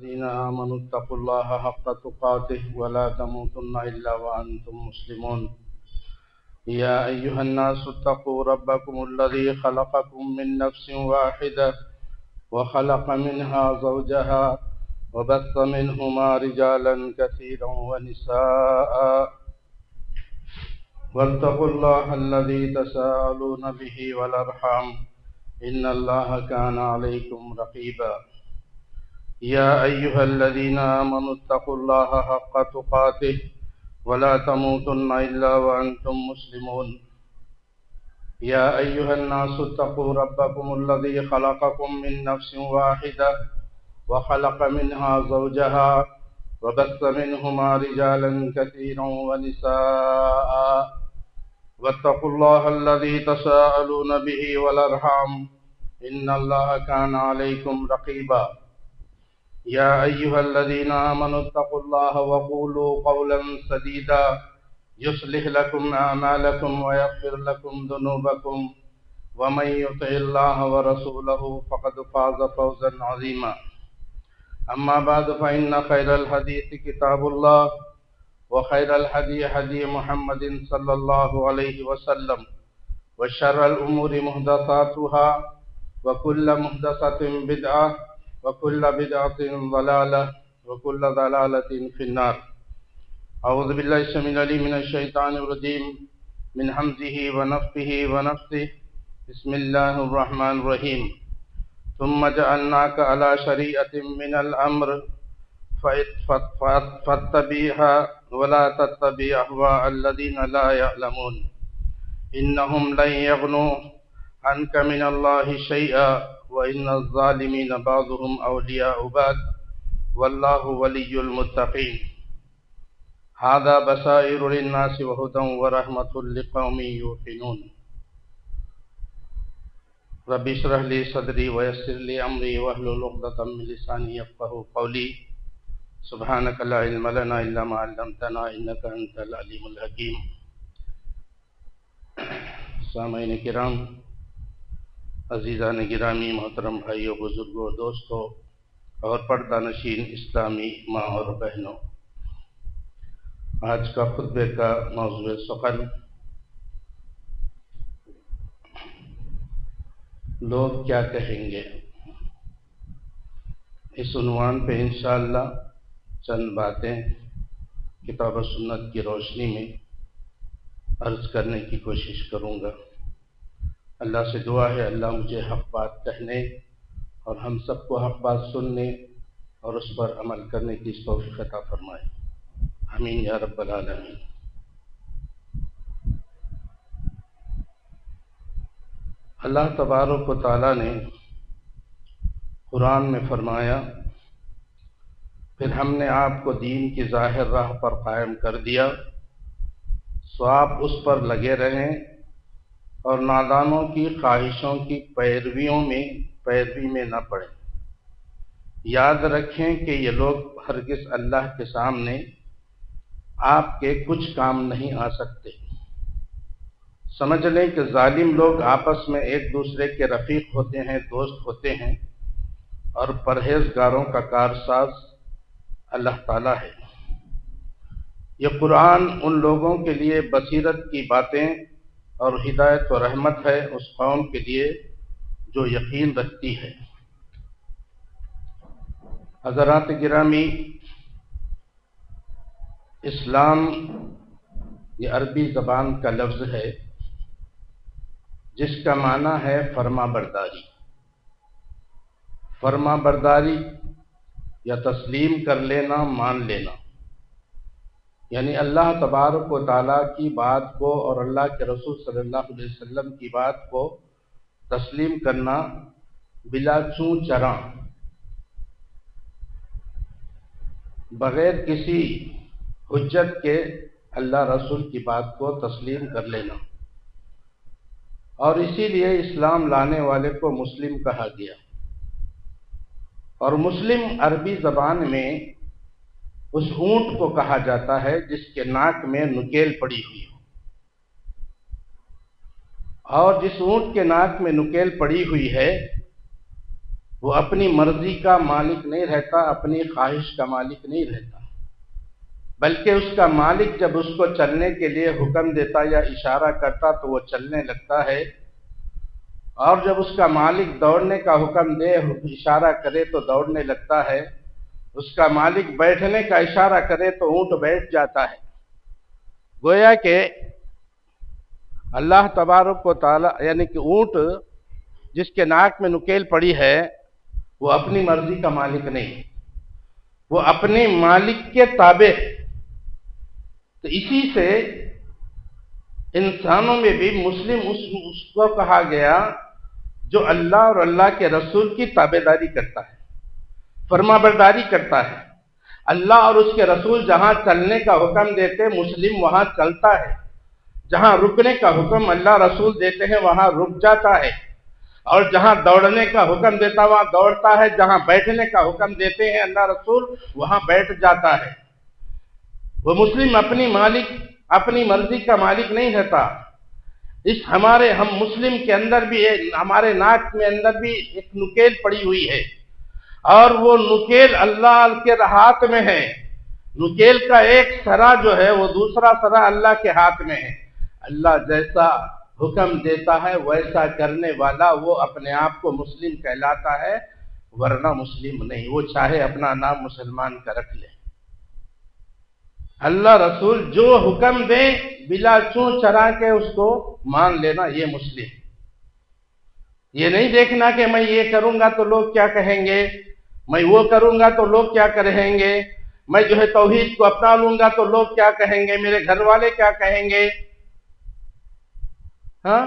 الذين آمنوا اتقوا الله حق تقاته ولا تموتن إلا وأنتم مسلمون يا أيها الناس اتقوا ربكم الذي خلقكم من نفس واحدة وخلق منها زوجها وبث منهما رجالا كثيرا ونساء واتقوا الله الذي تساءلون به والأرحام إن الله كان عليكم رقيبا يا أيها الذين آمنوا اتقوا الله حق تقاته ولا تموتن إلا وأنتم مسلمون يا أيها الناس اتقوا ربكم الذي خلقكم من نفس واحدة وخلق منها زوجها وبث منهما رجالا كثيرا ونساء واتقوا الله الذي تساءلون به والأرحام إن الله كان عليكم رقيبا يا أيها الذين آمنوا اتقوا الله وقولوا قولا سديدا يصلح لكم أعمالكم ويغفر لكم ذنوبكم ومن يطع الله ورسوله فقد فاز فوزا عظيما أما بعد فإن خير الحديث كتاب الله وخير الهدي هدي محمد صلى الله عليه وسلم وشر الأمور محدثاتها وكل محدثة بدعة وكل بدعة ضلالة وكل ضلالة في النار أعوذ بالله السميع العليم من الشيطان الرجيم من همزه ونفخه ونفثه بسم الله الرحمن الرحيم ثم جعلناك على شريعة من الأمر فاتبعها ولا تتبع أهواء الذين لا يعلمون إنهم لن يغنوا عنك من الله شيئا وإن الظالمين بعضهم أولياء بعض والله ولي المتقين هذا بصائر للناس وهدى ورحمة لقوم يوقنون رب اشرح لي صدري ويسر لي أمري واحلل عقدة من لساني يفقهوا قولي سبحانك لا علم لنا إلا ما علمتنا إنك أنت العليم الحكيم سامعین کرام، عزیزان گرامی، محترم بھائیوں، بزرگوں، دوستوں اور پردہ نشین اسلامی ماں اور بہنوں، آج کا خطبے کا موضوع سخن لوگ کیا کہیں گے۔ اس عنوان پہ انشاءاللہ چند باتیں کتاب و سنت کی روشنی میں عرض کرنے کی کوشش کروں گا۔ اللہ سے دعا ہے اللہ مجھے حق بات کہنے اور ہم سب کو حق بات سننے اور اس پر عمل کرنے کی توفیق عطا فرمائے، آمین یا رب العالمین۔ اللہ تبارک و تعالیٰ نے قرآن میں فرمایا، پھر ہم نے آپ کو دین کی ظاہر راہ پر قائم کر دیا، سو آپ اس پر لگے رہیں اور نادانوں کی خواہشوں کی پیروی میں نہ پڑیں۔ یاد رکھیں کہ یہ لوگ ہرگز اللہ کے سامنے آپ کے کچھ کام نہیں آ سکتے۔ سمجھ لیں کہ ظالم لوگ آپس میں ایک دوسرے کے رفیق ہوتے ہیں، دوست ہوتے ہیں، اور پرہیزگاروں کا کارساز اللہ تعالیٰ ہے۔ یہ قرآن ان لوگوں کے لیے بصیرت کی باتیں اور ہدایت و رحمت ہے، اس قوم کے لیے جو یقین رکھتی ہے۔ حضرات گرامی، اسلام یہ عربی زبان کا لفظ ہے جس کا معنی ہے فرما برداری۔ فرما برداری یا تسلیم کر لینا، مان لینا، یعنی اللہ تبارک و تعالیٰ کی بات کو اور اللہ کے رسول صلی اللہ علیہ وسلم کی بات کو تسلیم کرنا بلا چوں چراں، بغیر کسی حجت کے اللہ رسول کی بات کو تسلیم کر لینا، اور اسی لیے اسلام لانے والے کو مسلم کہا گیا۔ اور مسلم عربی زبان میں اس اونٹ کو کہا جاتا ہے جس کے ناک میں نکیل پڑی ہوئی ہو، اور جس اونٹ کے ناک میں نکیل پڑی ہوئی ہے وہ اپنی مرضی کا مالک نہیں رہتا، اپنی خواہش کا مالک نہیں رہتا، بلکہ اس کا مالک جب اس کو چلنے کے لیے حکم دیتا یا اشارہ کرتا تو وہ چلنے لگتا ہے، اور جب اس کا مالک دوڑنے کا حکم دے، اشارہ کرے تو دوڑنے لگتا ہے، اس کا مالک بیٹھنے کا اشارہ کرے تو اونٹ بیٹھ جاتا ہے۔ گویا کہ اللہ تبارک و تعالی، یعنی کہ اونٹ جس کے ناک میں نکیل پڑی ہے وہ اپنی مرضی کا مالک نہیں، وہ اپنے مالک کے تابع ہے۔ تو اسی سے انسانوں میں بھی مسلم اس کو کہا گیا جو اللہ اور اللہ کے رسول کی تابعداری کرتا ہے، فرما برداری کرتا ہے۔ اللہ اور اس کے رسول جہاں چلنے کا حکم دیتے مسلم وہاں چلتا ہے، جہاں رکنے کا حکم اللہ رسول دیتے ہیں وہاں رک جاتا ہے، اور جہاں دوڑنے کا حکم دیتا وہاں دوڑتا ہے، جہاں بیٹھنے کا حکم دیتے ہیں اللہ رسول وہاں بیٹھ جاتا ہے۔ وہ مسلم اپنی مرضی کا مالک نہیں رہتا۔ اس ہم مسلم کے اندر بھی ہمارے ناک میں اندر بھی ایک نکیل پڑی ہوئی ہے، اور وہ نکیل اللہ کے ہاتھ میں ہے۔ نکیل کا ایک سرا جو ہے وہ دوسرا سرا اللہ کے ہاتھ میں ہے۔ اللہ جیسا حکم دیتا ہے ویسا کرنے والا وہ اپنے آپ کو مسلم کہلاتا ہے، ورنہ مسلم نہیں۔ وہ چاہے اپنا نام مسلمان کا رکھ لے، اللہ رسول جو حکم دے بلا چوں چرا کے اس کو مان لینا، یہ مسلم۔ یہ نہیں دیکھنا کہ میں یہ کروں گا تو لوگ کیا کہیں گے، میں وہ کروں گا تو لوگ کیا کہیں گے، میں جو ہے توحید کو اپنا لوں گا تو لوگ کیا کہیں گے، میرے گھر والے کیا کہیں گے، ہاں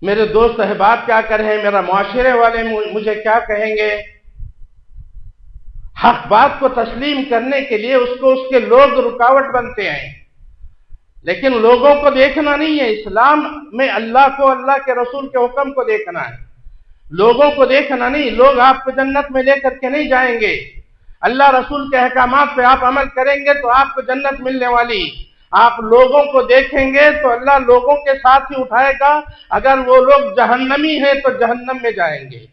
میرے دوست احباب کیا کہیں، میرا معاشرے والے مجھے کیا کہیں گے۔ حق بات کو تسلیم کرنے کے لیے اس کے لوگ رکاوٹ بنتے ہیں، لیکن لوگوں کو دیکھنا نہیں ہے۔ اسلام میں اللہ کو، اللہ کے رسول کے حکم کو دیکھنا ہے، لوگوں کو دیکھنا نہیں۔ لوگ آپ کو جنت میں لے کر کے نہیں جائیں گے، اللہ رسول کے احکامات پہ آپ عمل کریں گے تو آپ کو جنت ملنے والی۔ آپ لوگوں کو دیکھیں گے تو اللہ لوگوں کے ساتھ ہی اٹھائے گا، اگر وہ لوگ جہنمی ہیں تو جہنم میں جائیں گے۔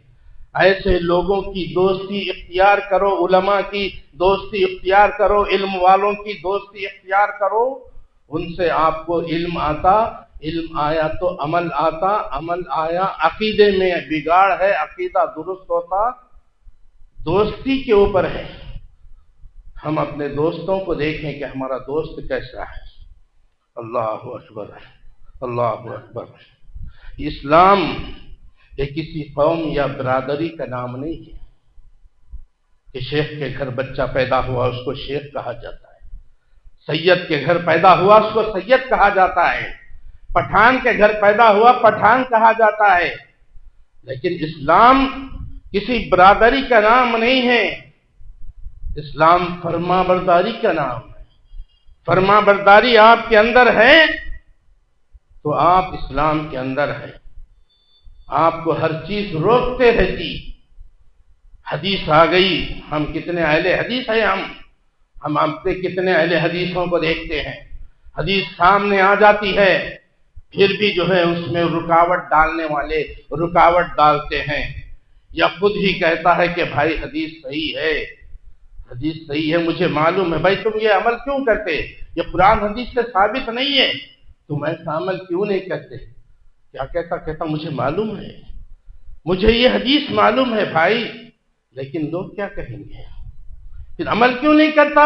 ایسے لوگوں کی دوستی اختیار کرو، علماء کی دوستی اختیار کرو، علم والوں کی دوستی اختیار کرو، ان سے آپ کو علم آتا، علم آیا تو عمل آتا، عمل آیا عقیدے میں بگاڑ ہے، عقیدہ درست ہوتا، دوستی کے اوپر ہے۔ ہم اپنے دوستوں کو دیکھیں کہ ہمارا دوست کیسا ہے۔ اللہ اکبر، اللہ اکبر۔ اسلام یہ کسی قوم یا برادری کا نام نہیں ہے کہ شیخ کے گھر بچہ پیدا ہوا اس کو شیخ کہا جاتا ہے، سید کے گھر پیدا ہوا اس کو سید کہا جاتا ہے، پٹھان کے گھر پیدا ہوا پٹھان کہا جاتا ہے۔ لیکن اسلام کسی برادری کا نام نہیں ہے، اسلام فرما برداری کا نام ہے۔ فرما برداری آپ کے اندر ہے تو آپ اسلام کے اندر ہے، آپ کو ہر چیز روکتے رہتی۔ حدیث آ گئی، ہم کتنے اہل حدیث ہیں، ہم اپنے کتنے اہل حدیثوں کو دیکھتے ہیں، حدیث سامنے آ جاتی ہے پھر بھی جو ہے اس میں رکاوٹ ڈالنے والے رکاوٹ ڈالتے ہیں، یا خود ہی کہتا ہے کہ بھائی حدیث صحیح ہے، حدیث صحیح ہے، مجھے معلوم ہے۔ بھائی تم یہ عمل کیوں کرتے، یہ قرآن حدیث سے ثابت نہیں ہے، تم ایسا عمل کیوں نہیں کرتے؟ کیا کہتا مجھے معلوم ہے، مجھے یہ حدیث معلوم ہے بھائی، لیکن لوگ کیا کہیں گے؟ پھر عمل کیوں نہیں کرتا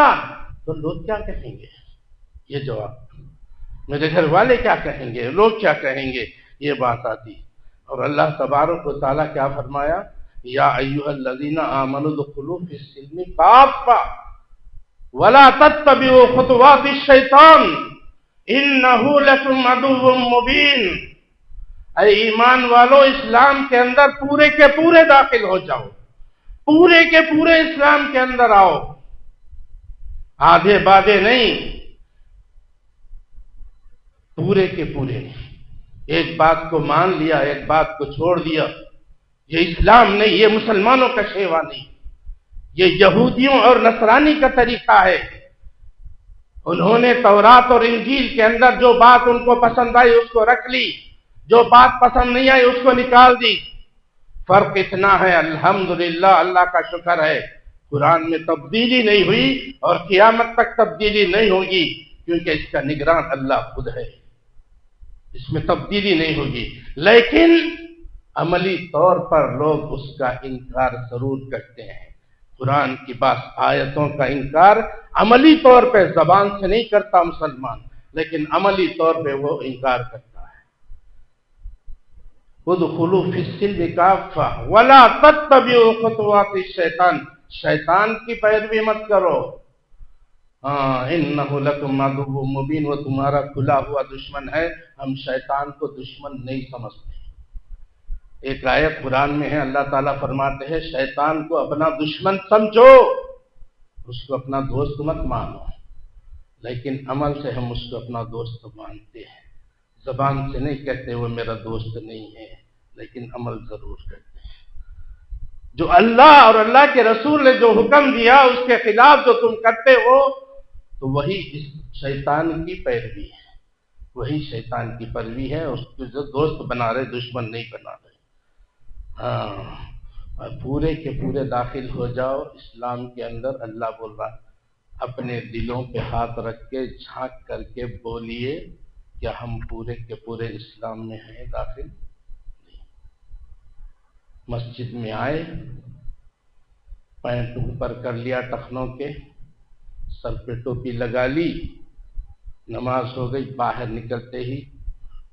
تو لوگ کیا کہیں گے؟ یہ جواب، میرے گھر والے کیا کہیں گے، لوگ کیا کہیں گے، یہ بات آتی۔ اور اللہ تبارک و تعالیٰ کیا فرمایا، یا ایھا الذین آمنوا ادخلوا فی السلم کافۃ ولا تتبعوا خطوات الشیطان انہ لکم عدو مبین۔ اے ایمان والو، اسلام کے اندر پورے کے پورے داخل ہو جاؤ، پورے کے پورے اسلام کے اندر آؤ، آدھے بادے نہیں، پورے کے پورے نہیں۔ ایک بات کو مان لیا، ایک بات کو چھوڑ دیا، یہ اسلام نہیں، یہ مسلمانوں کا شیوا نہیں، یہ یہودیوں اور نصرانی کا طریقہ ہے۔ انہوں نے تورات اور انجیل کے اندر جو بات ان کو پسند آئی اس کو رکھ لی، جو بات پسند نہیں آئی اس کو نکال دی۔ فرق اتنا ہے، الحمدللہ، اللہ کا شکر ہے، قرآن میں تبدیلی نہیں ہوئی اور قیامت تک تبدیلی نہیں ہوگی، کیونکہ اس کا نگران اللہ خود ہے، اس میں تبدیلی نہیں ہوگی۔ لیکن عملی طور پر لوگ اس کا انکار ضرور کرتے ہیں۔ قرآن کی بعض آیتوں کا انکار عملی طور پہ زبان سے نہیں کرتا مسلمان، لیکن عملی طور پہ وہ انکار کرتا ہے۔ ادخلوا فی السلم کافہ ولا تتبعوا خطوات الشیطان، شیطان کی پیروی مت کرو، انہ لکم عدو مبین، وہ تمہارا کھلا ہوا دشمن ہے۔ ہم شیطان کو دشمن نہیں سمجھتے۔ ایک آیت قرآن میں ہے، اللہ تعالیٰ فرماتے ہیں شیطان کو اپنا دشمن سمجھو، اس کو اپنا دوست مت مانو، لیکن عمل سے ہم اس کو اپنا دوست مانتے ہیں۔ زبان سے نہیں کہتے وہ میرا دوست نہیں ہے، لیکن عمل ضرور کرتے ہیں۔ جو اللہ اور اللہ کے رسول نے جو حکم دیا اس کے خلاف جو تم کرتے ہو تو وہی اس شیطان کی پیروی ہے، وہی شیطان کی پیروی ہے، اس کو جو دوست بنا رہے دشمن نہیں بنا رہے۔ اور پورے کے پورے داخل ہو جاؤ اسلام کے اندر۔ اللہ بول رہا اپنے دلوں پہ ہاتھ رکھ کے جھانک کر کے بولیے، کیا ہم پورے کے پورے اسلام میں ہیں داخل؟ نہیں۔ مسجد میں آئے، پینٹ اوپر کر لیا ٹخنوں کے، سر پہ ٹوپی لگا لی، نماز ہو گئی، باہر نکلتے ہی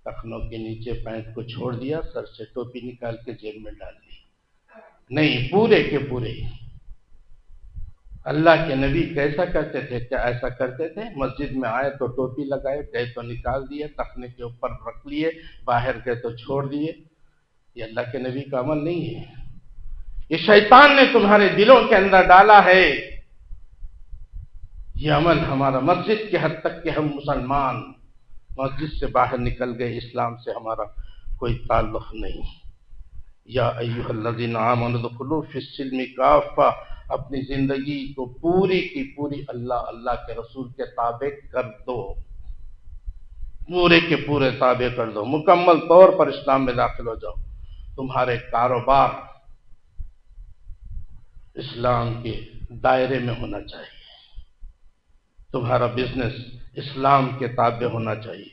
ٹخنوں کے نیچے پینٹ کو چھوڑ دیا، سر سے ٹوپی نکال کے جیب میں ڈال دی۔ نہیں، پورے کے پورے۔ اللہ کے نبی کیسا کرتے تھے؟ کیا ایسا کرتے تھے؟ مسجد میں آئے تو ٹوپی لگائے، گئے تو نکال دیے، ٹخنے کے اوپر رکھ لیے، باہر گئے تو چھوڑ دیے۔ یہ اللہ کے نبی کا عمل نہیں ہے، یہ شیطان نے تمہارے دلوں کے اندر ڈالا ہے۔ یہ عمل ہمارا مسجد کے حد تک کہ ہم مسلمان مسجد سے باہر نکل گئے، اسلام سے ہمارا کوئی تعلق نہیں۔ یا ایھا الذین آمنوا ادخلوا فی السلم کافہ، اپنی زندگی کو پوری کی پوری اللہ کے رسول کے تابع کر دو، پورے کے پورے تابع کر دو، مکمل طور پر اسلام میں داخل ہو جاؤ۔ تمہارے کاروبار اسلام کے دائرے میں ہونا چاہیے، تمہارا بزنس اسلام کے تابع ہونا چاہیے،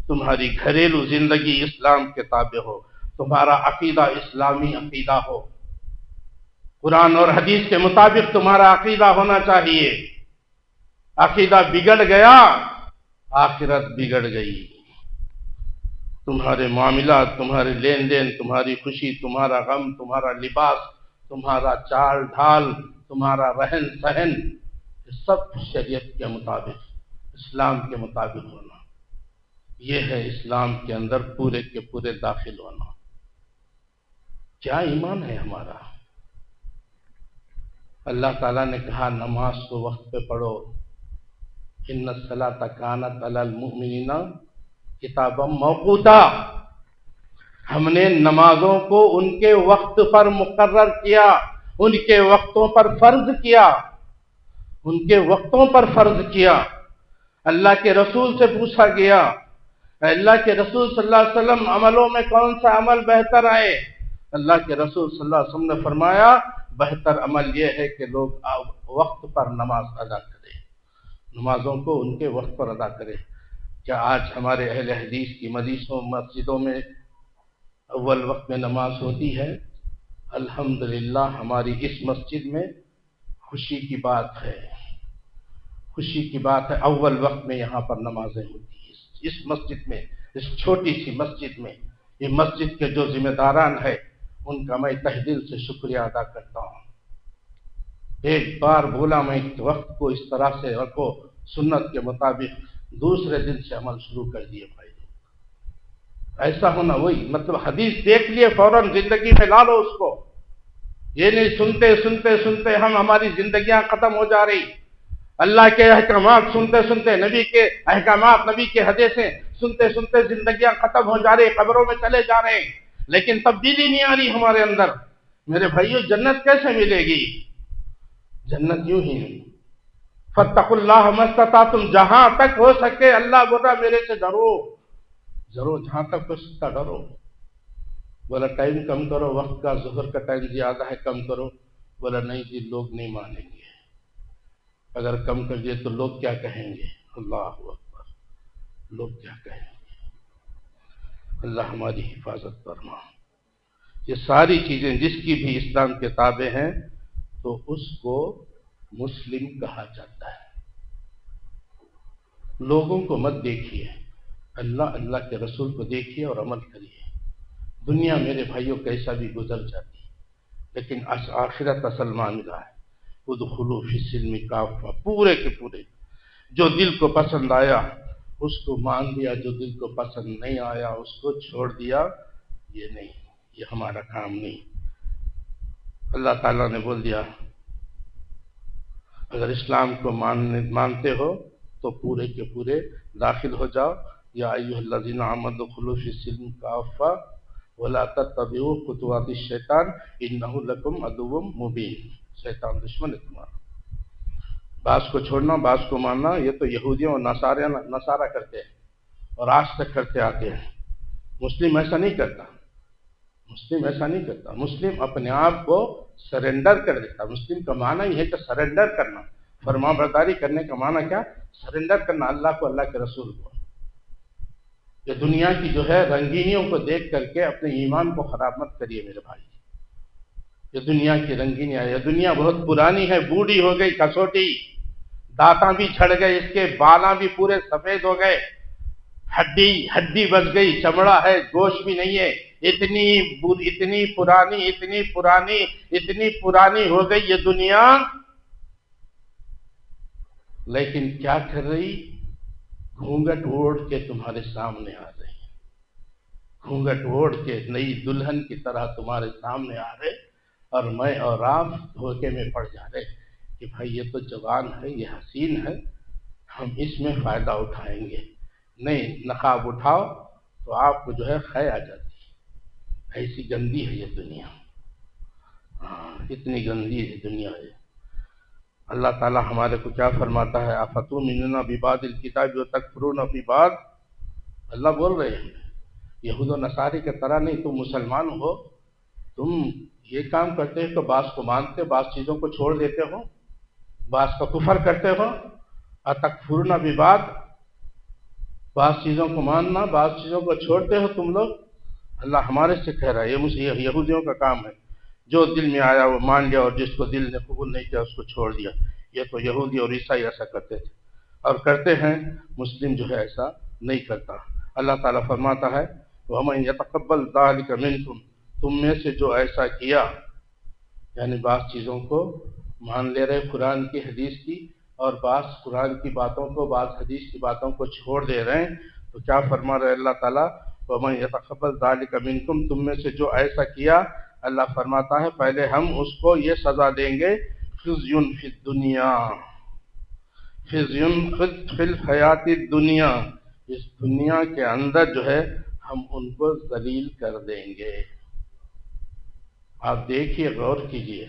تمہاری گھریلو زندگی اسلام کے تابع ہو، تمہارا عقیدہ اسلامی عقیدہ ہو، قرآن اور حدیث کے مطابق تمہارا عقیدہ ہونا چاہیے۔ عقیدہ بگڑ گیا، آخرت بگڑ گئی۔ تمہارے معاملات، تمہارے لین دین، تمہاری خوشی، تمہارا غم، تمہارا لباس، تمہارا چال ڈھال، تمہارا رہن سہن، سب شریعت کے مطابق، اسلام کے مطابق ہونا، یہ ہے اسلام کے اندر پورے کے پورے داخل ہونا۔ کیا ایمان ہے ہمارا؟ اللہ تعالیٰ نے کہا نماز کو وقت پہ پڑھو، ان الصلاۃ کانت علی المؤمنین کتابا موقوتا، ہم نے نمازوں کو ان کے وقت پر مقرر کیا، ان کے وقتوں پر فرض کیا، ان کے وقتوں پر فرض کیا۔ اللہ کے رسول سے پوچھا گیا، اللہ کے رسول صلی اللہ علیہ وسلم عملوں میں کون سا عمل بہتر آئے؟ اللہ کے رسول صلی اللہ علیہ وسلم نے فرمایا بہتر عمل یہ ہے کہ لوگ وقت پر نماز ادا کریں، نمازوں کو ان کے وقت پر ادا کریں۔ کیا آج ہمارے اہل حدیث کی مدرسوں مسجدوں میں اول وقت میں نماز ہوتی ہے؟ الحمدللہ ہماری اس مسجد میں خوشی کی بات ہے، خوشی کی بات ہے، اول وقت میں یہاں پر نمازیں ہوتی ہیں اس مسجد میں، اس چھوٹی سی مسجد میں۔ یہ مسجد کے جو ذمہ داران ہیں ان کا میں تہ دل سے شکریہ ادا کرتا ہوں۔ ایک بار بولا میں وقت کو اس طرح سے رکھو سنت کے مطابق، دوسرے دن سے عمل شروع کر دیے بھائی لوگ۔ ایسا ہونا، وہی مطلب حدیث دیکھ لیے فوراً زندگی میں لا لو اس کو، یہ نہیں سنتے سنتے سنتے ہماری زندگیاں ختم ہو جا رہی، اللہ کے احکامات سنتے سنتے، نبی کے احکامات، نبی کے حدیثیں سنتے سنتے زندگیاں ختم ہو جا رہی، قبروں میں چلے جا رہے ہیں، لیکن تبدیلی نہیں آ رہی ہمارے اندر۔ میرے بھائیو، جنت کیسے ملے گی؟ جنت یوں ہی نہیں، فاتقوا اللہ ما استطعتم، جہاں تک ہو سکے اللہ بول رہا میرے سے ڈرو، ضرور جہاں تک ہو سکتا ڈرو۔ بولا ٹائم کم کرو، وقت کا ظہر کا ٹائم زیادہ ہے، کم کرو۔ بولا نہیں جی، لوگ نہیں مانیں گے، اگر کم کر دیے تو لوگ کیا کہیں گے؟ اللہ اکبر، لوگ کیا کہیں گے؟ اللہ ہماری حفاظت فرما۔ یہ ساری چیزیں جس کی بھی اسلام کے تابع ہیں تو اس کو مسلم کہا جاتا ہے۔ لوگوں کو مت دیکھیے، اللہ کے رسول کو دیکھیے اور عمل کریے۔ دنیا میرے بھائیوں کیسا بھی گزر جاتی، لیکن آخرت اصل معاملہ ہے۔ ادخلوا فی السلم کافہ، پورے کے پورے۔ جو دل کو پسند آیا اس کو مان لیا، جو دل کو پسند نہیں آیا اس کو چھوڑ دیا۔ یہ نہیں، یہ ہمارا کام نہیں۔ اللہ تعالیٰ نے بول دیا اگر اسلام کو مانتے ہو تو پورے کے پورے داخل ہو جاؤ۔ یا ایھا الذین آمنوا ادخلوا فی السلم کافہ ولا تتبعوا خطوات الشیطان انہ لکم عدو مبین۔ شیطان دشمن ہے تمہارا۔ بعض کو چھوڑنا، بعض کو ماننا، یہ تو یہودیوں اور نصارہ کرتے ہیں اور آج تک کرتے آتے ہیں۔ مسلم ایسا نہیں کرتا، مسلم ایسا نہیں کرتا۔ مسلم اپنے آپ کو سرنڈر کر دیتا۔ مسلم کا معنی یہ ہے کہ سرنڈر کرنا، فرما برداری کرنے کا معنی کیا؟ سرنڈر کرنا اللہ کو، اللہ کے رسول کو۔ یہ دنیا کی جو ہے رنگینیوں کو دیکھ کر کے اپنے ایمان کو خراب مت کریے میرے بھائی۔ یہ دنیا کی رنگینیاں، یہ دنیا بہت پرانی ہے، بوڑھی ہو گئی، کسوٹی، دانتاں بھی جھڑ گئے، اس کے بالاں بھی پورے سفید ہو گئے، ہڈی بچ گئی، چمڑا ہے، گوشت بھی نہیں ہے۔ اتنی پرانی ہو گئی یہ دنیا، لیکن کیا کر رہی؟ گھونگھٹ اوڑھ کے تمہارے سامنے آ رہی ہے، گھونگھٹ اوڑھ کے نئی دلہن کی طرح تمہارے سامنے آ رہے، اور میں اور آپ دھوکے میں پڑ جا رہے کہ بھائی یہ تو جوان ہے، یہ حسین ہے، ہم اس میں فائدہ اٹھائیں گے۔ نہیں، نقاب اٹھاؤ تو آپ کو جو ہے خے آ جاتی ہے۔ ایسی گندی ہے یہ دنیا، اتنی گندی ہے دنیا ہے۔ اللہ تعالیٰ ہمارے کو کیا فرماتا ہے؟ افتؤمنون ببعض الکتاب وتکفرون ببعض۔ اللہ بول رہے ہیں یہود و نصارے کی طرح نہیں، تم مسلمان ہو، تم یہ کام کرتے ہو کہ بعض کو مانتے، بعض چیزوں کو چھوڑ دیتے ہو، بعض کا کفر کرتے ہو۔ اتکفرون ببعض، بعض چیزوں کو ماننا، بعض چیزوں کو چھوڑتے ہو تم لوگ۔ اللہ ہمارے سے کہہ رہا ہے یہ یہودیوں کا کام ہے، جو دل میں آیا وہ مان لیا، اور جس کو دل نے قبول نہیں کیا اس کو چھوڑ دیا۔ یہ تو یہودی اور عیسائی ایسا کرتے تھے اور کرتے ہیں، مسلم جو ہے ایسا نہیں کرتا۔ اللہ تعالیٰ فرماتا ہے وَمَن يَتَقَبَّلْ ذَلِكَ مِنْكُمْ، تم میں سے جو ایسا کیا، یعنی بعض چیزوں کو مان لے رہے قرآن کی حدیث کی، اور بعض قرآن کی باتوں کو، بعض حدیث کی باتوں کو چھوڑ دے رہے ہیں، تو کیا فرما رہے اللہ تعالیٰ؟ وَمَن يَتَقَبَّلْ ذَلِكَ مِنْكُمْ، تم میں سے جو ایسا کیا، اللہ فرماتا ہے پہلے ہم اس کو یہ سزا دیں گے، خِزْيٌ فِي الدُّنْيَا، خِزْيٌ فِي الْحَيَاةِ الدُّنْيَا، اس دنیا کے اندر جو ہے ہم ان کو ذلیل کر دیں گے۔ آپ دیکھیے، غور کیجئے،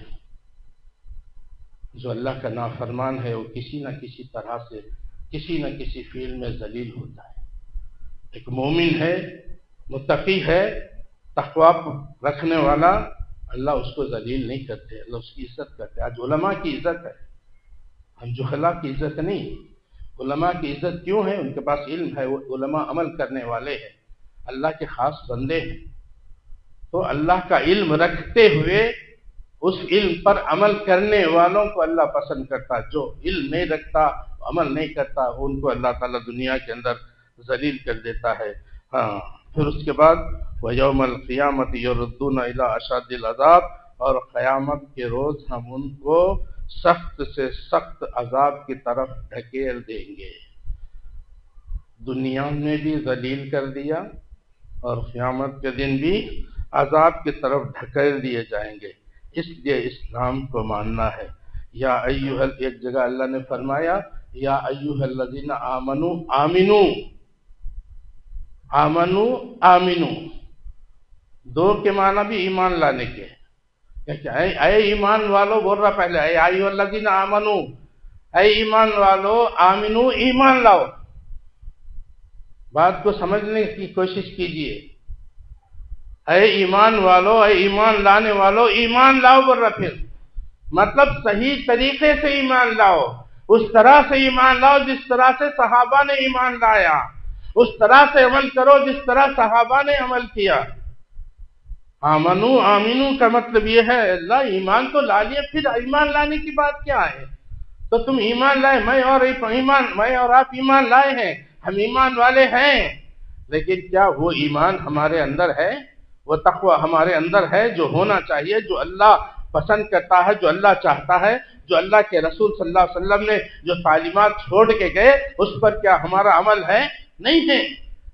جو اللہ کا نافرمان ہے وہ کسی نہ کسی طرح سے، کسی نہ کسی فعل میں ذلیل ہوتا ہے۔ ایک مومن ہے، متقی ہے، تقوی رکھنے والا، اللہ اس کو ذلیل نہیں کرتے، اللہ اس کی عزت کرتے۔ آج علماء کی عزت ہے، ہم جہلاء کی عزت نہیں۔ علماء کی عزت کیوں ہے؟ ان کے پاس علم ہے، وہ علماء عمل کرنے والے ہیں، اللہ کے خاص بندے ہیں، تو اللہ کا علم رکھتے ہوئے اس علم پر عمل کرنے والوں کو اللہ پسند کرتا۔ جو علم نہیں رکھتا، عمل نہیں کرتا، ان کو اللہ تعالیٰ دنیا کے اندر ذلیل کر دیتا ہے۔ پھر اس کے بعد وَيَوْمَ الْقِيَامَةِ يُرَدُّونَ إِلَىٰ أَشَدِّ الْعَذَابِ، اور قیامت کے روز ہم ان کو سخت سے سخت عذاب کی طرف ڈھکیل دیں گے۔ دنیا میں بھی ذلیل کر دیا اور قیامت کے دن بھی عذاب کی طرف ڈھکیل دیے جائیں گے۔ اس لیے اسلام کو ماننا ہے۔ یا ایھا، ایک جگہ اللہ نے فرمایا یا ایھا الذین آمنوا آمنو، آمنو، دو کے معنی بھی ایمان لانے کے۔ اے ایمان والو بول رہا پہلے، اے ایھا الذین آمنو، اے ایمان والو، آمنو، ایمان لاؤ۔ بات کو سمجھنے کی کوشش کیجئے۔ اے ایمان والو، اے ایمان لانے والو، ایمان لاؤ برا پھر، مطلب صحیح طریقے سے ایمان لاؤ، اس طرح سے ایمان لاؤ جس طرح سے صحابہ نے ایمان لایا، اس طرح سے عمل کرو جس طرح صحابہ نے عمل کیا۔ آمنو آمینو کا مطلب یہ ہے اللہ ایمان تو لا لیا، پھر ایمان لانے کی بات کیا ہے؟ تو تم ایمان لائے، میں اور آپ ایمان لائے ہیں، ہم ایمان والے ہیں، لیکن کیا وہ ایمان ہمارے اندر ہے؟ وہ تقوی ہمارے اندر ہے جو ہونا چاہیے، جو اللہ پسند کرتا ہے، جو اللہ چاہتا ہے، جو اللہ کے رسول صلی اللہ علیہ وسلم نے جو تعلیمات چھوڑ کے گئے اس پر کیا ہمارا عمل ہے؟ نہیں ہے۔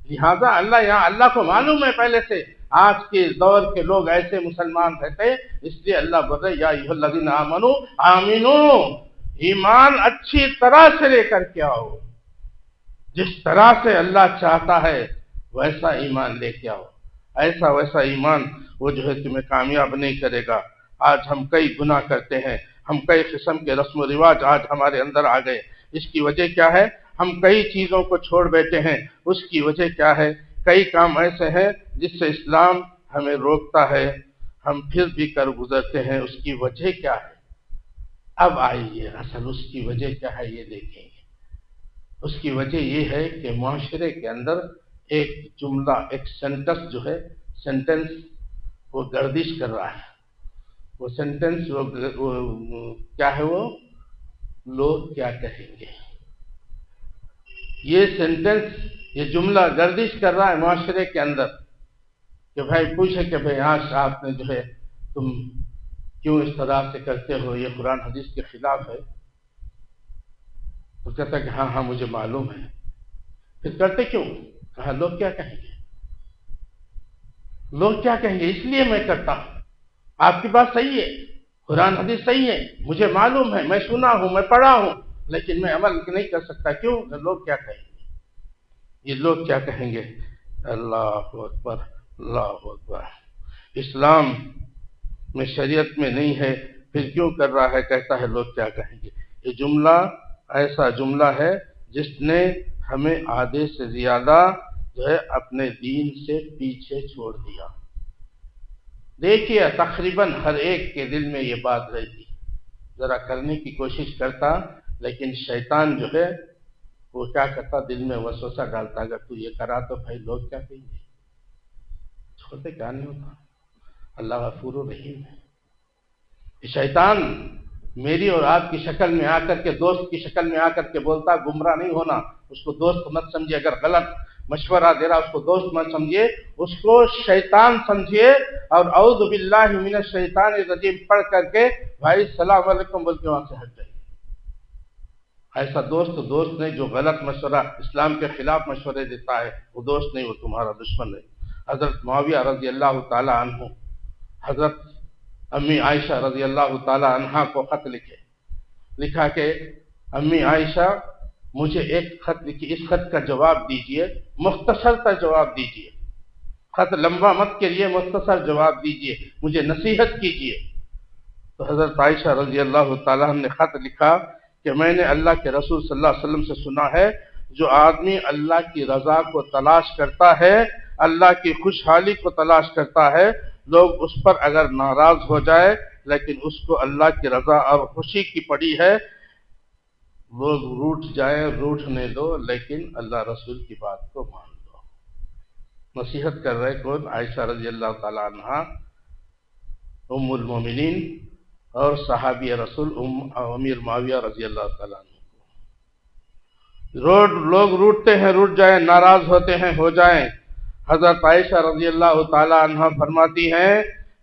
لہذا اللہ کو معلوم ہے پہلے سے آج کے دور کے لوگ ایسے مسلمان رہتے، اس لیے اللہ بول رہے یا ایھا الذین آمنو آمینو، ایمان اچھی طرح سے لے کر کے آؤ، جس طرح سے اللہ چاہتا ہے ویسا ایمان لے کے آؤ، ایسا ویسا ایمان وہ جو ہے تمہیں کامیاب نہیں کرے گا۔ آج ہم کئی گناہ کرتے ہیں، ہم کئی قسم کے رسم و رواج آج ہمارے اندر آ گئے، اس کی وجہ کیا ہے؟ ہم کئی چیزوں کو چھوڑ بیٹھے ہیں، اس کی وجہ کیا ہے؟ کئی کام ایسے ہیں جس سے اسلام ہمیں روکتا ہے، ہم پھر بھی کر گزرتے ہیں، اس کی وجہ کیا ہے؟ اب آئیے اصل اس کی وجہ کیا ہے یہ دیکھیں گے۔ اس کی وجہ یہ ہے کہ معاشرے کے اندر ایک جملہ، ایک سینٹنس جو ہے، سینٹنس وہ گردش کر رہا ہے، وہ سینٹنس وہ کیا ہے؟ وہ لوگ کیا کہیں گے؟ یہ سینٹنس، یہ جملہ گردش کر رہا ہے معاشرے کے اندر کہ بھائی پوچھے کہ بھائی آج آپ نے جو ہے تم کیوں اس طرح سے کرتے ہو، یہ قرآن حدیث کے خلاف ہے؟ تو کہتا ہے کہ ہاں مجھے معلوم ہے، پھر کرتے کیوں؟ کہا لوگ کیا کہیں گے، لوگ کیا کہیں گے، اس لیے میں کرتا ہوں۔ آپ کی بات صحیح ہے، قرآن حدیث صحیح ہے، مجھے معلوم ہے، میں سنا ہوں، میں پڑھا ہوں، لیکن میں عمل نہیں کر سکتا، کیوں؟ لوگ کیا کہیں گے، یہ لوگ کیا کہیں گے۔ اللہ اکبر، اللہ اکبر۔ اسلام میں شریعت میں نہیں ہے پھر کیوں کر رہا ہے؟ کہتا ہے لوگ کیا کہیں گے۔ یہ جملہ ایسا جملہ ہے جس نے ہمیں آدھے سے زیادہ جو ہے اپنے دین سے پیچھے چھوڑ دیا۔ دیکھیے تقریباً ہر ایک کے دل میں یہ بات رہتی، ذرا کرنے کی کوشش کرتا، لیکن شیطان جو ہے وہ کیا کرتا؟ دل میں وسوسہ ڈالتا، اگر تو یہ کرا تو بھائی لوگ کیا کہیں گے، چھوڑتے کیا نہیں ہوتا۔ اللہ غفور الرحیم ہے۔ شیطان میری اور آپ کی شکل میں آ کر کے، دوست کی شکل میں آ کر کے بولتا، گمراہ نہیں ہونا، اس کو دوست مت سمجھے، اگر غلط مشورہ دے رہا اس کو دوست مت سمجھے، اس کو شیطان سمجھیے، اور اعوذ باللہ من الشیطان الرجیم پڑھ کر کے بھائی السلام علیکم بول کے وہاں سے ہٹ جائیے۔ ایسا دوست نہیں جو غلط مشورہ، اسلام کے خلاف مشورے دیتا ہے، وہ دوست نہیں، وہ تمہارا دشمن ہے۔ حضرت معاویہ رضی اللہ تعالی عنہ حضرت امی عائشہ رضی اللہ تعالی عنہا کو خط لکھا کہ امی عائشہ مجھے ایک خط لکھی، اس خط کا جواب دیجئے، مختصر سا جواب دیجئے، خط لمبا مت کریے، مختصر جواب دیجئے، مجھے نصیحت کیجئے۔ تو حضرت عائشہ رضی اللہ تعالیٰ عنہ نے خط لکھا کہ میں نے اللہ کے رسول صلی اللہ علیہ وسلم سے سنا ہے، جو آدمی اللہ کی رضا کو تلاش کرتا ہے، اللہ کی خوشحالی کو تلاش کرتا ہے، لوگ اس پر اگر ناراض ہو جائے لیکن اس کو اللہ کی رضا اور خوشی کی پڑی ہے، لوگ روٹھ جائیں، روٹھنے دو، لیکن اللہ رسول کی بات کو مان لو۔ نصیحت کر رہے کون؟ عائشہ رضی اللہ تعالی عنہ، ام المومنین اور صحابی رسول امیر معاویہ رضی اللہ تعالیٰ عنہ کو۔ لوگ روٹتے ہیں، روٹ جائیں، ناراض ہوتے ہیں، ہو جائیں۔ حضرت عائشہ رضی اللہ تعالیٰ عنہ فرماتی ہیں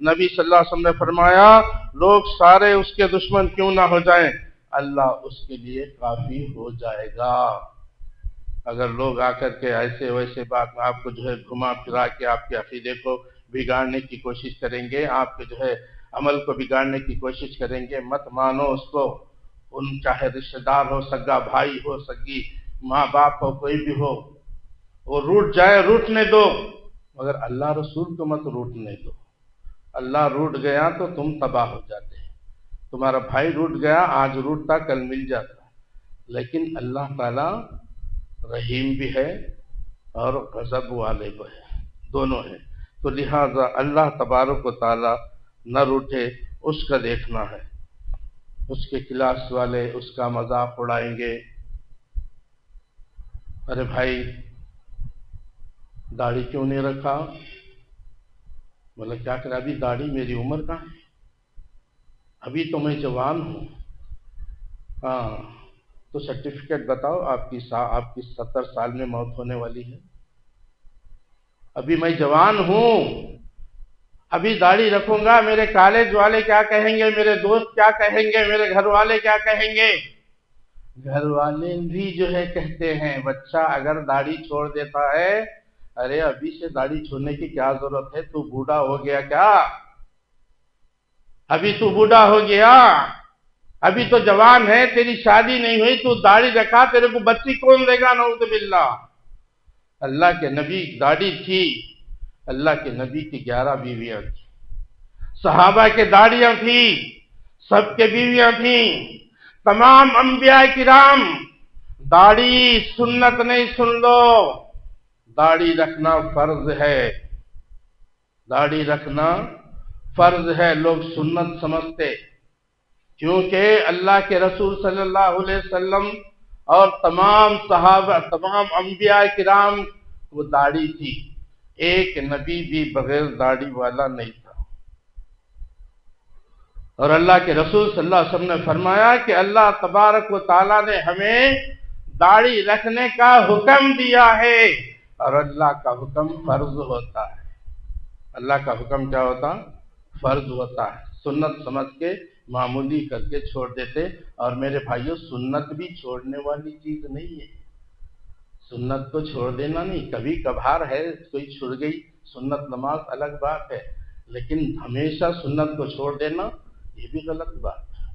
نبی صلی اللہ علیہ وسلم نے فرمایا لوگ سارے اس کے دشمن کیوں نہ ہو جائیں، اللہ اس کے لیے کافی ہو جائے گا۔ اگر لوگ آ کر کے ایسے ویسے بات آپ کو جو ہے گھما پھرا کے آپ کے عقیدے کو بگاڑنے کی کوشش کریں گے، آپ کے جو ہے عمل کو بگاڑنے کی کوشش کریں گے، مت مانو اس کو، ان چاہے رشتہ دار ہو، سگا بھائی ہو، سگی ماں باپ ہو، کوئی بھی ہو، وہ روٹ جائے، روٹنے دو، مگر اللہ رسول کو مت روٹنے دو۔ اللہ روٹ گیا تو تم تباہ ہو جاتے ہیں، تمہارا بھائی روٹ گیا، آج روٹتا کل مل جاتا، لیکن اللہ تعالیٰ رحیم بھی ہے اور غضب والے بھی ہے، دونوں ہیں۔ تو لہٰذا اللہ تبارک و تعالی نہ روٹھے، اس کا دیکھنا ہے۔ اس کے کلاس والے اس کا مذاق اڑائیں گے، ارے بھائی داڑھی کیوں نہیں رکھا؟ بولا کیا کرے، ابھی داڑھی میری عمر کہاں ہے، ابھی تو میں جوان ہوں۔ ہاں تو سرٹیفکیٹ بتاؤ، آپ کی 70 سال میں موت ہونے والی ہے، ابھی میں جوان ہوں، ابھی داڑھی رکھوں گا، میرے کالج والے کیا کہیں گے، میرے دوست کیا کہیں گے، میرے گھر والے کیا کہیں گے؟ گھر والے بھی جو ہے کہتے ہیں بچہ اگر داڑھی چھوڑ دیتا ہے، ارے ابھی سے داڑھی چھوڑنے کی کیا ضرورت ہے، تو بوڑھا ہو گیا کیا؟ ابھی تو بوڑھا ہو گیا، ابھی تو جوان ہے، تیری شادی نہیں ہوئی، تو داڑھی رکھا، تیرے کو بچی کون دے گا؟ نعوذ باللہ۔ اللہ کے نبی داڑھی تھی، اللہ کے نبی کی 11 بیویاں تھیں، صحابہ کے داڑیاں تھیں، سب کے بیویاں تھیں، تمام انبیاء کرام۔ داڑھی سنت نہیں، سن لو، داڑھی رکھنا فرض ہے، داڑھی رکھنا فرض ہے، لوگ سنت سمجھتے، کیونکہ اللہ کے رسول صلی اللہ علیہ وسلم اور تمام صحابہ، تمام انبیاء کرام وہ داڑھی تھی، ایک نبی بھی بغیر داڑھی والا نہیں تھا۔ اور اللہ کے رسول صلی اللہ علیہ وسلم نے فرمایا کہ اللہ تبارک و تعالیٰ نے ہمیں داڑھی رکھنے کا حکم دیا ہے، اور اللہ کا حکم فرض ہوتا ہے۔ اللہ کا حکم کیا ہوتا؟ فرض ہوتا ہے، سنت سمجھ کے معمولی کر کے چھوڑ دیتے۔ اور میرے بھائیوں، سنت بھی چھوڑنے والی چیز نہیں ہے، سنت کو چھوڑ دینا نہیں، کبھی کبھار ہے کوئی چھوڑ گئی سنت نماز الگ بات ہے، لیکن ہمیشہ سنت کو چھوڑ دینا یہ بھی غلط بات ہے،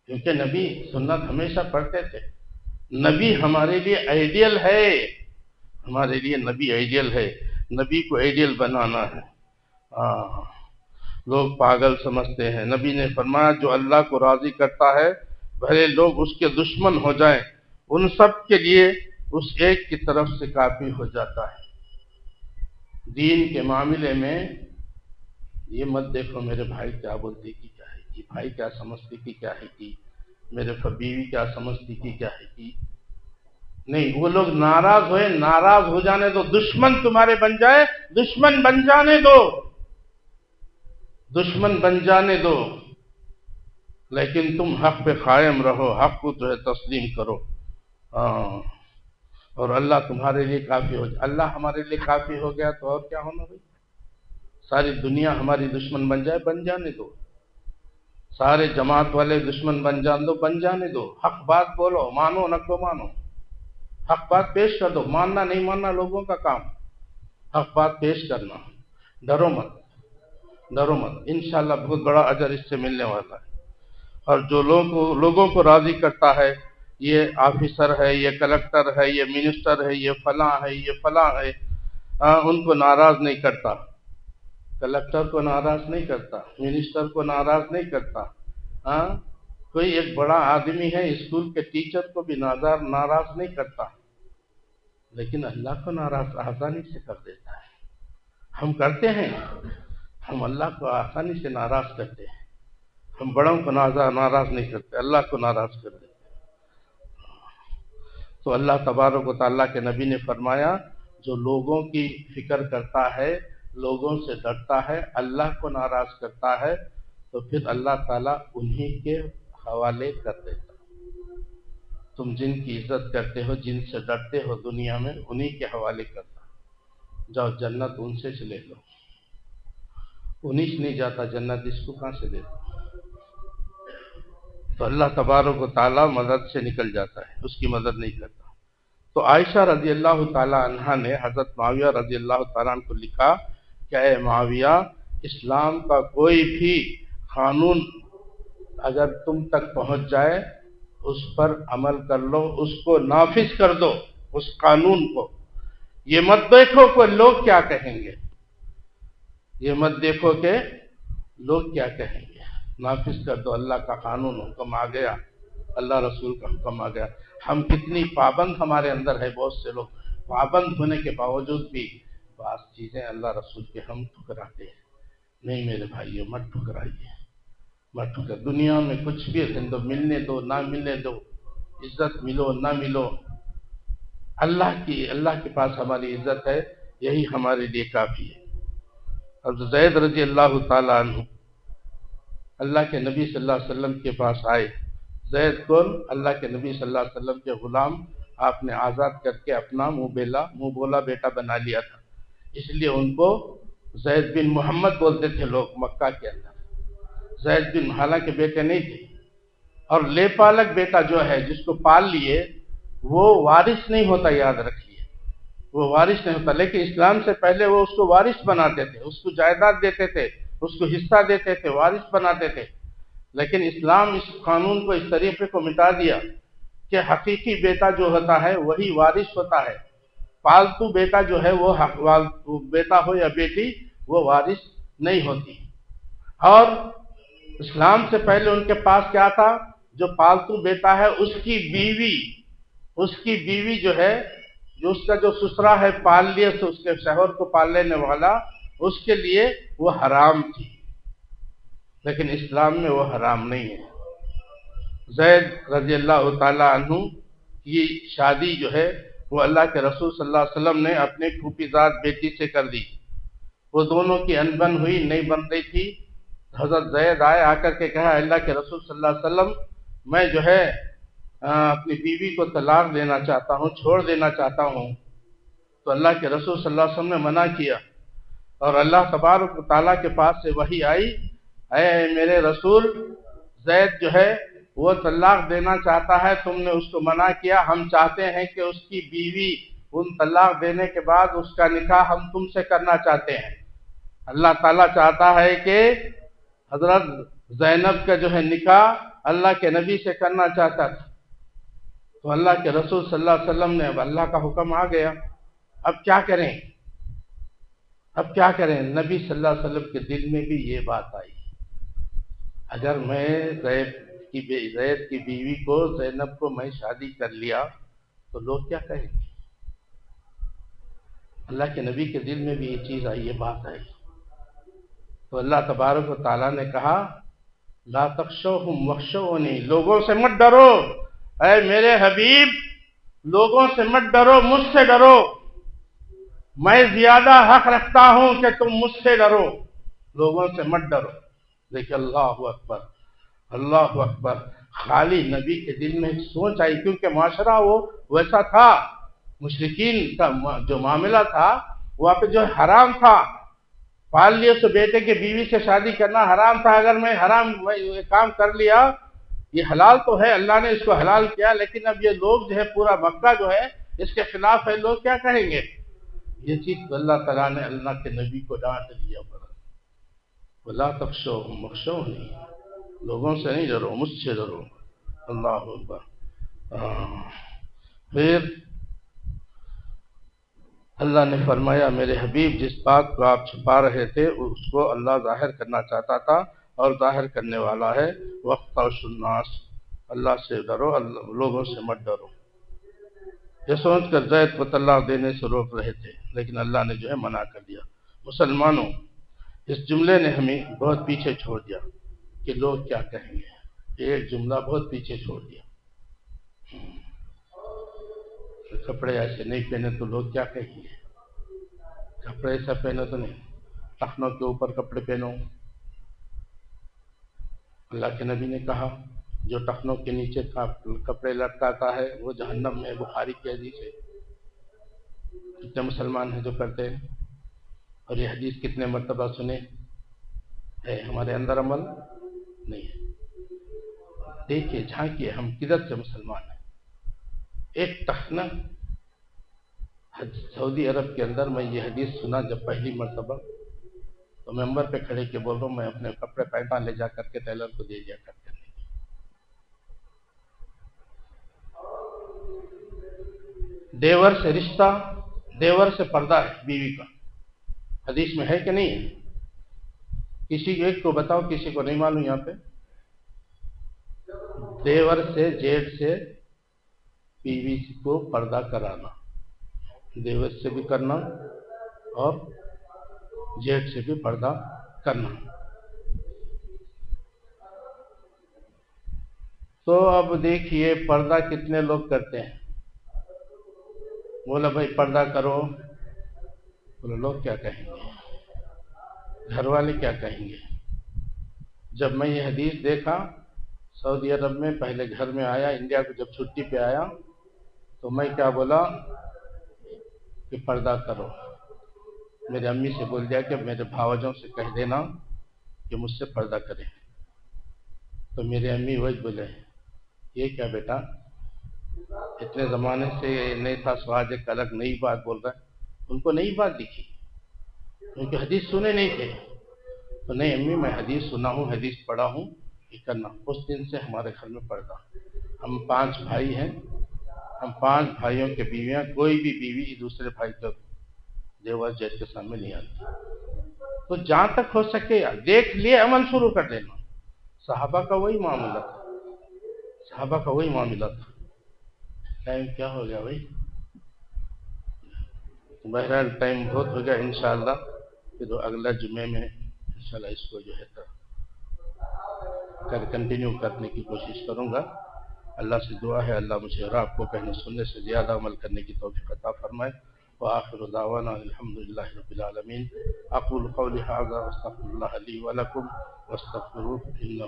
کیونکہ نبی سنت ہمیشہ پڑھتے تھے۔ نبی ہمارے لیے آئیڈیل ہے، ہمارے لیے نبی آئیڈیل ہے، نبی کو آئیڈیل بنانا ہے۔ لوگ پاگل سمجھتے ہیں، نبی نے فرمایا جو اللہ کو راضی کرتا ہے بھلے لوگ اس کے دشمن ہو جائیں، ان سب کے لیے اس ایک کی طرف سے کافی ہو جاتا ہے۔ دین کے معاملے میں یہ مت دیکھو میرے بھائی کیا بولتے کی کیا ہے کی، بھائی کیا سمجھتے کی کیا ہے کی، میرے بیوی کیا سمجھتی کی کیا ہے کی، نہیں، وہ لوگ ناراض ہوئے، ناراض ہو جانے دو، دشمن تمہارے بن جائے، دشمن بن جانے دو، دشمن بن جانے دو، لیکن تم حق پہ قائم رہو، حق کو جو ہے تسلیم کرو۔ اور اللہ تمہارے لیے کافی ہو جائے، اللہ ہمارے لیے کافی ہو گیا تو اور کیا ہونا بھائی؟ ساری دنیا ہماری دشمن بن جائے، بن جانے دو، سارے جماعت والے دشمن بن جان دو، بن جانے دو، حق بات بولو، مانو نہ کو مانو، حق بات پیش کر دو، ماننا نہیں ماننا لوگوں کا کام، حق بات پیش کرنا، ڈرو مت، ڈرو مت، انشاءاللہ بہت بڑا اجر اس سے ملنے والا ہے۔ اور جو لوگوں کو راضی کرتا ہے، یہ آفیسر ہے، یہ کلکٹر ہے، یہ منسٹر ہے، یہ فلاں ہے، یہ فلاں ہے، ان کو ناراض نہیں کرتا، کلکٹر کو ناراض نہیں کرتا، منسٹر کو ناراض نہیں کرتا، کوئی ایک بڑا آدمی ہے اسکول کے ٹیچر کو بھی ناراض نہیں کرتا، لیکن اللہ کو ناراض آسانی سے کر دیتا ہے۔ ہم کرتے ہیں، ہم اللہ کو آسانی سے ناراض کرتے ہیں، ہم بڑوں کو ناراض نہیں کرتے، اللہ کو ناراض کر دیتے ہیں۔ تو اللہ تبارک و تعالیٰ کے نبی نے فرمایا جو لوگوں کی فکر کرتا ہے، لوگوں سے ڈرتا ہے، اللہ کو ناراض کرتا ہے، تو پھر اللہ تعالیٰ انہی کے حوالے کر دیتا ہے۔ تم جن کی عزت کرتے ہو، جن سے ڈرتے ہو دنیا میں، انہی کے حوالے کرتا ہے، جاؤ جنت ان سے لے لو، انہی سے نہیں جاتا جنت، اس کو کہاں سے دیتا؟ تو اللہ تبارک و تعالیٰ مدد سے نکل جاتا ہے، اس کی مدد نہیں کرتا۔ تو عائشہ رضی اللہ تعالیٰ عنہ نے حضرت معاویہ رضی اللہ تعالیٰ عنہ کو لکھا کہ اے معاویہ، اسلام کا کوئی بھی قانون اگر تم تک پہنچ جائے اس پر عمل کر لو، اس کو نافذ کر دو، اس قانون کو، یہ مت دیکھو کہ لوگ کیا کہیں گے، یہ مت دیکھو کہ لوگ کیا کہیں گے، نافذ کر دو، اللہ کا قانون حکم آ گیا، اللہ رسول کا حکم آ گیا۔ ہم کتنی پابند ہمارے اندر ہے، بہت سے لوگ پابند ہونے کے باوجود بھی بعض چیزیں اللہ رسول کے ہم ٹھکراتے ہیں. نہیں میرے بھائیوں، مت ٹھکرائیے، مت ٹھکر. دنیا میں کچھ بھی ملنے دو نہ ملنے دو، عزت ملو نہ ملو، اللہ کے پاس ہماری عزت ہے، یہی ہمارے لیے کافی ہے. اب زید رضی اللہ تعالیٰ عنہ اللہ کے نبی صلی اللہ علیہ وسلم کے پاس آئے. زید کون؟ اللہ کے نبی صلی اللہ علیہ وسلم کے غلام. آپ نے آزاد کر کے اپنا منہ بولا بیٹا بنا لیا تھا، اس لیے ان کو زید بن محمد بولتے تھے لوگ مکہ کے اندر. زید بن، حالانکہ بیٹے نہیں تھے. اور لے پالک بیٹا جو ہے جس کو پال لیے وہ وارث نہیں ہوتا، یاد رکھیے، وہ وارث نہیں ہوتا. لیکن اسلام سے پہلے وہ اس کو وارث بناتے تھے، اس کو جائیداد دیتے تھے، اس کو حصہ دیتے تھے، وارث بناتے تھے. لیکن اسلام اس قانون کو، اس طریقے کو مٹا دیا کہ حقیقی بیٹا جو ہوتا ہے وہی وارث ہوتا ہے. پالتو بیٹا جو ہے وہ بیٹا ہو یا بیٹی، وہ وارث نہیں ہوتی. اور اسلام سے پہلے ان کے پاس کیا تھا؟ جو پالتو بیٹا ہے اس کی بیوی جو ہے، جو اس کا جو سسرا ہے پال لیے سے اس کے شوہر کو پال لینے والا، اس کے لیے وہ حرام تھی. لیکن اسلام میں وہ حرام نہیں ہے. زید رضی اللہ تعالیٰ عنہ کی شادی جو ہے وہ اللہ کے رسول صلی اللہ علیہ وسلم نے اپنے پھوپھی زاد بیٹی سے کر دی. وہ دونوں کی انبن ہوئی، نہیں بن رہی تھی. حضرت زید آئے، آ کر کے کہا اللہ کے رسول صلی اللہ علیہ وسلم میں جو ہے اپنی بیوی کو طلاق دینا چاہتا ہوں، چھوڑ دینا چاہتا ہوں. تو اللہ کے رسول صلی اللہ علیہ وسلم نے منع کیا. اور اللہ تبارک و تعالیٰ کے پاس سے وحی آئی، اے میرے رسول، زید جو ہے وہ طلاق دینا چاہتا ہے، تم نے اس کو منع کیا. ہم چاہتے ہیں کہ اس کی بیوی ان طلاق دینے کے بعد اس کا نکاح ہم تم سے کرنا چاہتے ہیں. اللہ تعالیٰ چاہتا ہے کہ حضرت زینب کا جو ہے نکاح اللہ کے نبی سے کرنا چاہتا تھا. تو اللہ کے رسول صلی اللہ علیہ وسلم نے، اب اللہ کا حکم آ گیا، اب کیا کریں؟ نبی صلی اللہ علیہ وسلم کے دل میں بھی یہ بات آئی، اگر میں زید کی بیوی کو، زینب کو میں شادی کر لیا تو لوگ کیا کہیں گے؟ اللہ کے نبی کے دل میں بھی یہ چیز آئی، یہ بات آئی. تو اللہ تبارک و تعالیٰ نے کہا لا تخشوہم واخشونی، لوگوں سے مت ڈرو، اے میرے حبیب لوگوں سے مت ڈرو، مجھ سے ڈرو. میں زیادہ حق رکھتا ہوں کہ تم مجھ سے ڈرو، لوگوں سے مت ڈرو. دیکھیں، اللہ اکبر، اللہ اکبر. خالی نبی کے دل میں ایک سوچ آئی، کیونکہ معاشرہ وہ ویسا تھا، مشرکین کا جو معاملہ تھا وہاں پہ جو حرام تھا. پال لیے تو بیٹے کے بیوی سے شادی کرنا حرام تھا. اگر میں یہ کام کر لیا، یہ حلال تو ہے، اللہ نے اس کو حلال کیا، لیکن اب یہ لوگ جو ہے پورا مکہ جو ہے اس کے خلاف ہے، لوگ کیا کہیں گے؟ یہ چیز تو اللہ تعالیٰ نے اللہ کے نبی کو ڈانٹ دیا. وَلَا تَخْشَوْهُمْ وَاخْشَوْنِي، لوگوں سے نہیں ڈرو، مجھ سے ڈرو. اللہ اکبر. پھر اللہ نے فرمایا میرے حبیب جس بات کو آپ چھپا رہے تھے اس کو اللہ ظاہر کرنا چاہتا تھا اور ظاہر کرنے والا ہے. وَاخْشَوْا النَّاسَ، اللہ سے ڈرو، لوگوں سے مت ڈرو. یہ سوچ کر زید کو طلاق دینے سے روک رہے تھے، لیکن اللہ نے جو ہے منع کر دیا. مسلمانوں، اس جملے نے ہمیں بہت پیچھے چھوڑ دیا کہ لوگ کیا کہیں گے. ایک جملہ بہت پیچھے چھوڑ دیا. کپڑے ایسے نہیں پہنے تو لوگ کیا کہیں گے؟ کپڑے ایسا پہنے تو نہیں، ٹخنوں کے اوپر کپڑے پہنو. اللہ کے نبی نے کہا جو ٹخنوں کے نیچے کپڑے لٹکاتا ہے وہ جہنم میں، بخاری کی حدیث ہے. کتنے مسلمان ہیں جو کرتے ہیں، اور یہ حدیث کتنے مرتبہ سنے ہے، ہمارے اندر عمل نہیں ہے. دیکھیے، جھانکیے ہم کدھر سے مسلمان ہیں. ایک ٹخنا، سعودی عرب کے اندر میں یہ حدیث سنا جب پہلی مرتبہ، تو ممبر پہ کھڑے کے بول رہا ہوں میں اپنے کپڑے پینٹا لے جا کر کے ٹیلر کو دے دیا کرتے ہیں. دیور سے رشتہ، دیور سے پردہ ہے بیوی کا، حدیث میں ہے کہ نہیں ہے؟ کسی ایک کو بتاؤ، کسی کو نہیں معلوم یہاں پہ. دیور سے، جیٹ سے بیوی کو پردہ کرانا، دیور سے بھی کرنا اور جیب سے بھی پردہ کرنا۔ تو اب دیکھیے پردہ کتنے لوگ کرتے ہیں؟ بولا بھائی پردہ کرو، بولے لوگ کیا کہیں گے، گھر والے کیا کہیں گے؟ جب میں یہ حدیث دیکھا سعودی عرب میں، پہلے گھر میں آیا، انڈیا کو جب چھٹی پہ آیا تو میں کیا بولا کہ پردہ کرو۔ میرے امی سے بول دیا کہ میرے بھاوجوں سے کہہ دینا کہ مجھ سے پردہ کریں۔ تو میرے امی وہی بولے یہ کیا بیٹا، اتنے زمانے سے نہیں تھا، سو آج ایک الگ نئی بات بول رہا ہے۔ ان کو نئی بات دکھی کیونکہ حدیث سنے نہیں تھے۔ تو نہیں امی میں حدیث سنا ہوں، حدیث پڑھا ہوں، یہ کرنا۔ اس دن سے ہمارے گھر میں پردہ۔ ہم 5 بھائی ہیں، ہم 5 بھائیوں کے بیویاں، کوئی بھی بیوی دوسرے بھائی کے دیور جیٹ کے سامنے نہیں آتی۔ تو جہاں تک ہو سکے دیکھ لیے عمل شروع کر دینا۔ صحابہ کا وہی معاملہ تھا، صحابہ کا وہی معاملہ تھا۔ ٹائم کیا ہو گیا بھائی؟ بہرحال ٹائم بہت ہو گیا، انشاءاللہ پھر اگلا جمعے میں انشاءاللہ اس کو جو ہے کنٹینیو کرنے کی کوشش کروں گا۔ اللہ سے دعا ہے اللہ مجھے اور آپ کو کہنے سننے سے زیادہ عمل کرنے کی توفیق عطا فرمائے۔ وآخر دعوانا الحمدللہ رب العالمین۔ اقول قولی ھذا واستغفر اللہ لی ولکم واستغفروہ انہ